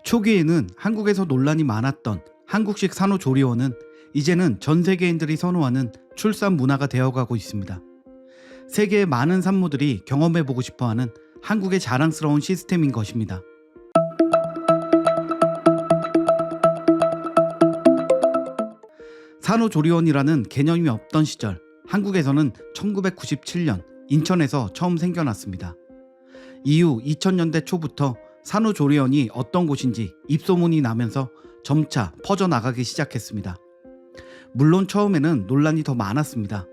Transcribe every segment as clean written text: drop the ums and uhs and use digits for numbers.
초기에는 한국에서 논란이 많았던 한국식 산후조리원은 이제는 전 세계인들이 선호하는 출산 문화가 되어가고 있습니다. 세계의 많은 산모들이 경험해보고 싶어하는 한국의 자랑스러운 시스템인 것입니다. 산후조리원이라는 개념이 없던 시절, 한국에서는 1997년 인천에서 처음 생겨났습니다. 이후 2000년대 초부터 산후조리원이 어떤 곳인지 입소문이 나면서 점차 퍼져나가기 시작했습니다. 물론 처음에는 논란이 더 많았습니다.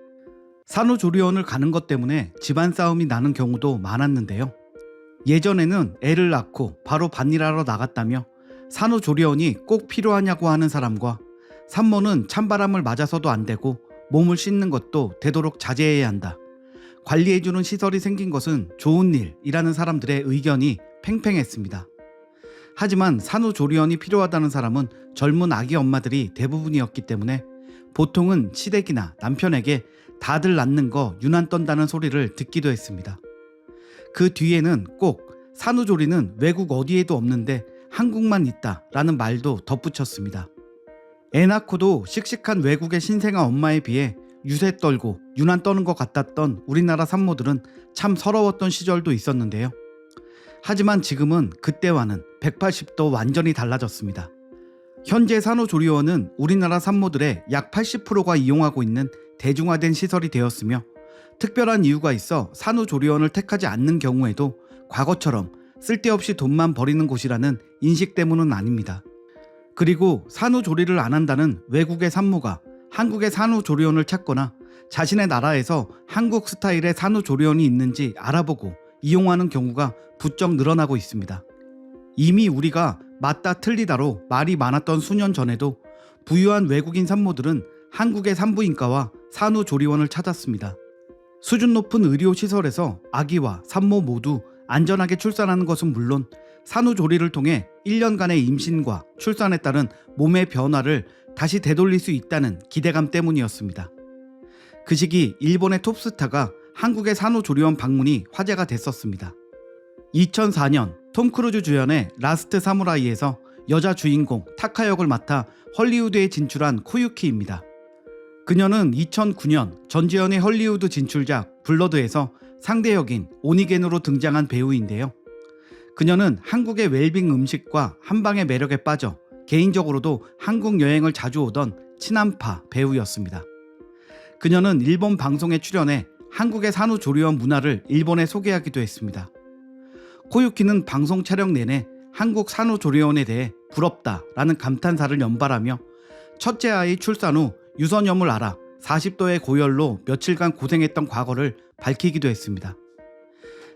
산후조리원을 가는 것 때문에 집안 싸움이 나는 경우도 많았는데요. 예전에는 애를 낳고 바로 밭일하러 나갔다며 산후조리원이 꼭 필요하냐고 하는 사람과 산모는 찬바람을 맞아서도 안 되고 몸을 씻는 것도 되도록 자제해야 한다. 관리해주는 시설이 생긴 것은 좋은 일이라는 사람들의 의견이 팽팽했습니다. 하지만 산후조리원이 필요하다는 사람은 젊은 아기 엄마들이 대부분이었기 때문에 보통은 시댁이나 남편에게 다들 낳는 거 유난 떤다는 소리를 듣기도 했습니다. 그 뒤에는 꼭 산후조리는 외국 어디에도 없는데 한국만 있다라는 말도 덧붙였습니다. 애 낳고도 씩씩한 외국의 신생아 엄마에 비해 유세 떨고 유난 떠는 것 같았던 우리나라 산모들은 참 서러웠던 시절도 있었는데요. 하지만 지금은 그때와는 180도 완전히 달라졌습니다. 현재 산후조리원은 우리나라 산모들의 약 80%가 이용하고 있는 대중화된 시설이 되었으며 특별한 이유가 있어 산후조리원을 택하지 않는 경우에도 과거처럼 쓸데없이 돈만 버리는 곳이라는 인식 때문은 아닙니다. 그리고 산후조리를 안 한다는 외국의 산모가 한국의 산후조리원을 찾거나 자신의 나라에서 한국 스타일의 산후조리원이 있는지 알아보고 이용하는 경우가 부쩍 늘어나고 있습니다. 이미 우리가 맞다 틀리다로 말이 많았던 수년 전에도 부유한 외국인 산모들은 한국의 산부인과와 산후조리원을 찾았습니다. 수준 높은 의료시설에서 아기와 산모 모두 안전하게 출산하는 것은 물론 산후조리를 통해 1년간의 임신과 출산에 따른 몸의 변화를 다시 되돌릴 수 있다는 기대감 때문이었습니다. 그 시기 일본의 톱스타가 한국의 산후조리원 방문이 화제가 됐었습니다. 2004년 톰 크루즈 주연의 라스트 사무라이에서 여자 주인공 타카 역을 맡아 헐리우드에 진출한 코유키입니다. 그녀는 2009년 전지현의 헐리우드 진출작 블러드에서 상대 역인 오니겐으로 등장한 배우인데요. 그녀는 한국의 웰빙 음식과 한방의 매력에 빠져 개인적으로도 한국 여행을 자주 오던 친한파 배우였습니다. 그녀는 일본 방송에 출연해 한국의 산후조리원 문화를 일본에 소개하기도 했습니다. 코유키는 방송 촬영 내내 한국 산후조리원에 대해 부럽다라는 감탄사를 연발하며 첫째 아이 출산 후 유선염을 앓아 40도의 고열로 며칠간 고생했던 과거를 밝히기도 했습니다.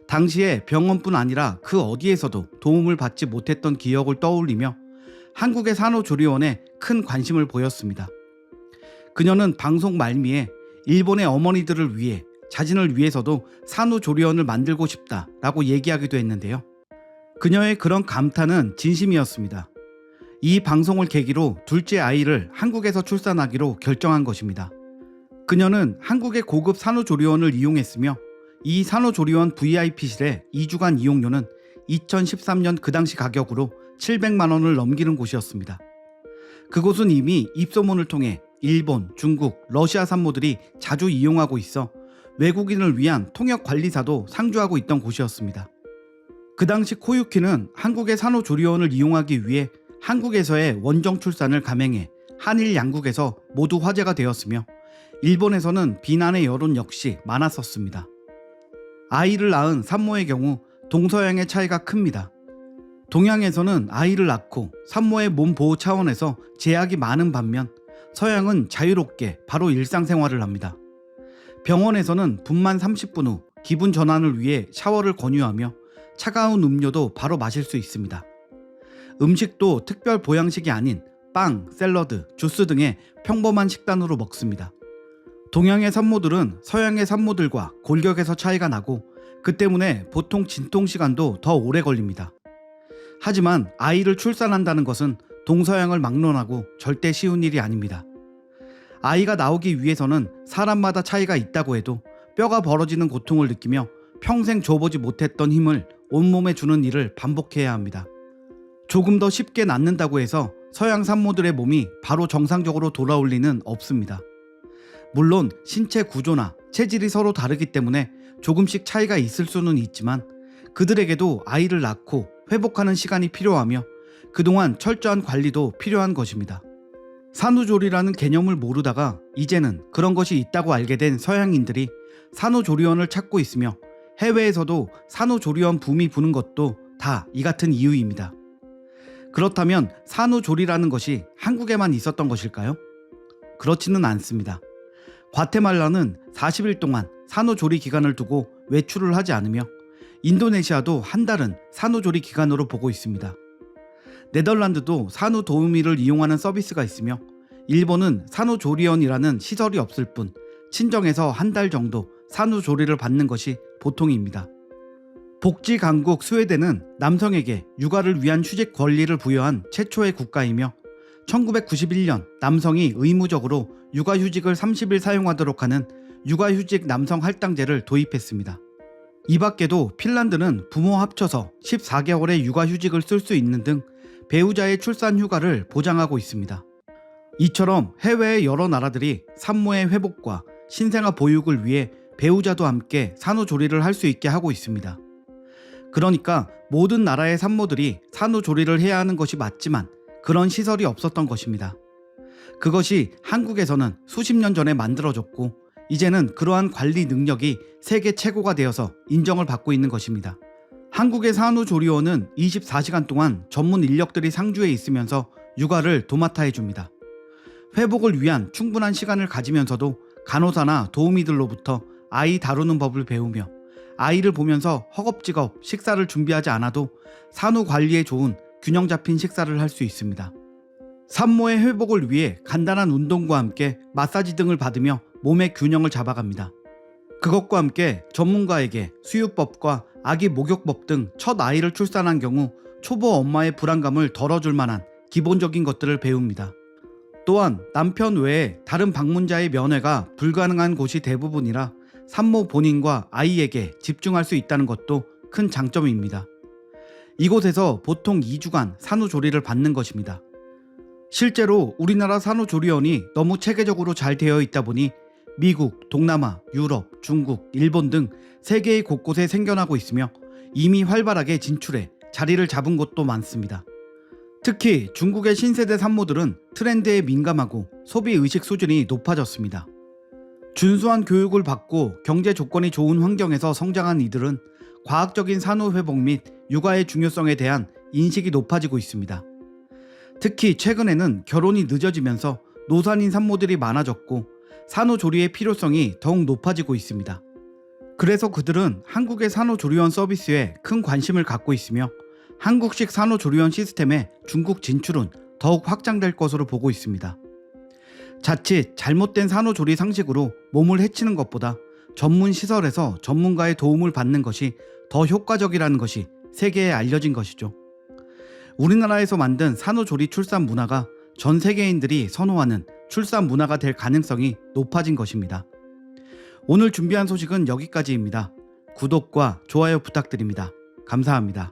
당시에 병원뿐 아니라 그 어디에서도 도움을 받지 못했던 기억을 떠올리며 한국의 산후조리원에 큰 관심을 보였습니다. 그녀는 방송 말미에 일본의 어머니들을 위해 자신을 위해서도 산후조리원을 만들고 싶다라고 얘기하기도 했는데요. 그녀의 그런 감탄은 진심이었습니다. 이 방송을 계기로 둘째 아이를 한국에서 출산하기로 결정한 것입니다. 그녀는 한국의 고급 산후조리원을 이용했으며 이 산후조리원 VIP실의 2주간 이용료는 2013년 그 당시 가격으로 700만 원을 넘기는 곳이었습니다. 그곳은 이미 입소문을 통해 일본, 중국, 러시아 산모들이 자주 이용하고 있어 외국인을 위한 통역 관리사도 상주하고 있던 곳이었습니다. 그 당시 코유키는 한국의 산후조리원을 이용하기 위해 한국에서의 원정 출산을 감행해 한일 양국에서 모두 화제가 되었으며 일본에서는 비난의 여론 역시 많았었습니다. 아이를 낳은 산모의 경우 동서양의 차이가 큽니다. 동양에서는 아이를 낳고 산모의 몸 보호 차원에서 제약이 많은 반면 서양은 자유롭게 바로 일상생활을 합니다. 병원에서는 분만 30분 후 기분 전환을 위해 샤워를 권유하며 차가운 음료도 바로 마실 수 있습니다. 음식도 특별 보양식이 아닌 빵, 샐러드, 주스 등의 평범한 식단으로 먹습니다. 동양의 산모들은 서양의 산모들과 골격에서 차이가 나고 그 때문에 보통 진통시간도 더 오래 걸립니다. 하지만 아이를 출산한다는 것은 동서양을 막론하고 절대 쉬운 일이 아닙니다. 아이가 나오기 위해서는 사람마다 차이가 있다고 해도 뼈가 벌어지는 고통을 느끼며 평생 줘보지 못했던 힘을 온몸에 주는 일을 반복해야 합니다. 조금 더 쉽게 낫는다고 해서 서양 산모들의 몸이 바로 정상적으로 돌아올 리는 없습니다. 물론 신체 구조나 체질이 서로 다르기 때문에 조금씩 차이가 있을 수는 있지만 그들에게도 아이를 낳고 회복하는 시간이 필요하며 그동안 철저한 관리도 필요한 것입니다. 산후조리라는 개념을 모르다가 이제는 그런 것이 있다고 알게 된 서양인들이 산후조리원을 찾고 있으며 해외에서도 산후조리원 붐이 부는 것도 다 이 같은 이유입니다. 그렇다면 산후조리라는 것이 한국에만 있었던 것일까요? 그렇지는 않습니다. 과테말라는 40일 동안 산후조리 기간을 두고 외출을 하지 않으며 인도네시아도 한 달은 산후조리 기간으로 보고 있습니다. 네덜란드도 산후도우미를 이용하는 서비스가 있으며 일본은 산후조리원이라는 시설이 없을 뿐 친정에서 한 달 정도 산후조리를 받는 것이 보통입니다. 복지 강국 스웨덴은 남성에게 육아를 위한 휴직 권리를 부여한 최초의 국가이며 1991년 남성이 의무적으로 육아휴직을 30일 사용하도록 하는 육아휴직 남성 할당제를 도입했습니다. 이 밖에도 핀란드는 부모 합쳐서 14개월의 육아휴직을 쓸 수 있는 등 배우자의 출산 휴가를 보장하고 있습니다. 이처럼 해외의 여러 나라들이 산모의 회복과 신생아 보육을 위해 배우자도 함께 산후조리를 할 수 있게 하고 있습니다. 그러니까 모든 나라의 산모들이 산후조리를 해야 하는 것이 맞지만 그런 시설이 없었던 것입니다. 그것이 한국에서는 수십 년 전에 만들어졌고 이제는 그러한 관리 능력이 세계 최고가 되어서 인정을 받고 있는 것입니다. 한국의 산후조리원은 24시간 동안 전문 인력들이 상주해 있으면서 육아를 도맡아 해줍니다. 회복을 위한 충분한 시간을 가지면서도 간호사나 도우미들로부터 아이 다루는 법을 배우며 아이를 보면서 허겁지겁 식사를 준비하지 않아도 산후 관리에 좋은 균형 잡힌 식사를 할 수 있습니다. 산모의 회복을 위해 간단한 운동과 함께 마사지 등을 받으며 몸의 균형을 잡아갑니다. 그것과 함께 전문가에게 수유법과 아기 목욕법 등 첫 아이를 출산한 경우 초보 엄마의 불안감을 덜어줄 만한 기본적인 것들을 배웁니다. 또한 남편 외에 다른 방문자의 면회가 불가능한 곳이 대부분이라 산모 본인과 아이에게 집중할 수 있다는 것도 큰 장점입니다. 이곳에서 보통 2주간 산후조리를 받는 것입니다. 실제로 우리나라 산후조리원이 너무 체계적으로 잘 되어 있다 보니 미국, 동남아, 유럽, 중국, 일본 등 세계 곳곳에 생겨나고 있으며 이미 활발하게 진출해 자리를 잡은 곳도 많습니다. 특히 중국의 신세대 산모들은 트렌드에 민감하고 소비의식 수준이 높아졌습니다. 준수한 교육을 받고 경제 조건이 좋은 환경에서 성장한 이들은 과학적인 산후회복 및 육아의 중요성에 대한 인식이 높아지고 있습니다. 특히 최근에는 결혼이 늦어지면서 노산인 산모들이 많아졌고 산후조리의 필요성이 더욱 높아지고 있습니다. 그래서 그들은 한국의 산후조리원 서비스에 큰 관심을 갖고 있으며 한국식 산후조리원 시스템의 중국 진출은 더욱 확장될 것으로 보고 있습니다. 자칫 잘못된 산후조리 상식으로 몸을 해치는 것보다 전문 시설에서 전문가의 도움을 받는 것이 더 효과적이라는 것이 세계에 알려진 것이죠. 우리나라에서 만든 산후조리 출산 문화가 전 세계인들이 선호하는 출산 문화가 될 가능성이 높아진 것입니다. 오늘 준비한 소식은 여기까지입니다. 구독과 좋아요 부탁드립니다. 감사합니다.